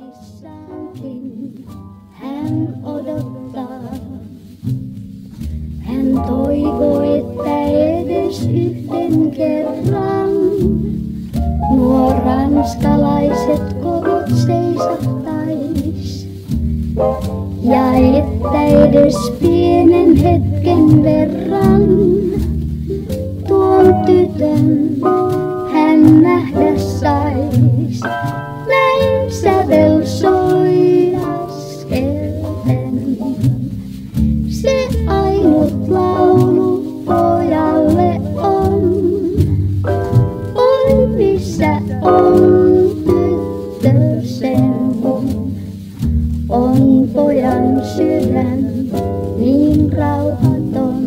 Unelmissaankin hän odottaa. Hän toivoo, että edes yhden kerran nuo ranskalaiset korot seisahtais. Ja että edes pienen hetken verran tuon tytön hän nähdä sais. Näin sävel soi askelten. Se ainut laulu pojalle on. Oi missä on tyttö sen. On pojan sydän niin rauhaton.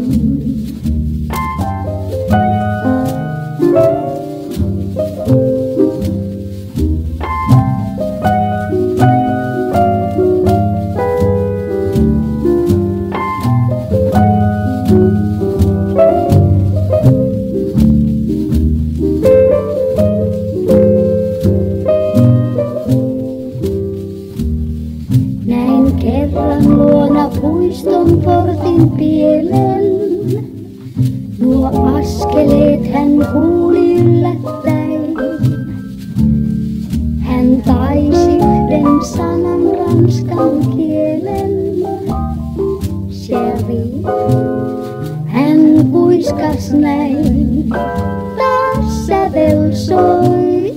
Näin kerran luona puiston portin pielen. Nuo askeleet hän kuuli yllättäen. Hän taisi yhden sanan ranskan kielen. Chérie, hän kuiskas näin. Taas sävel soi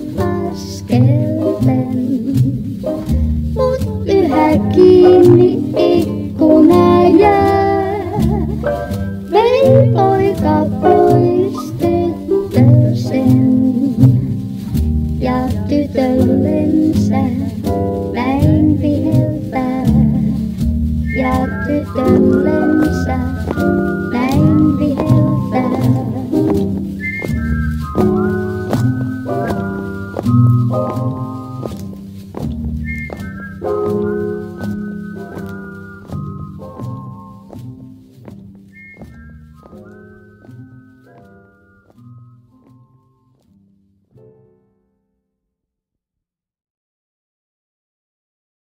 askelten. Mut yhä kiinni ikkuna jää. Vei poika pois tyttö sen ja tytön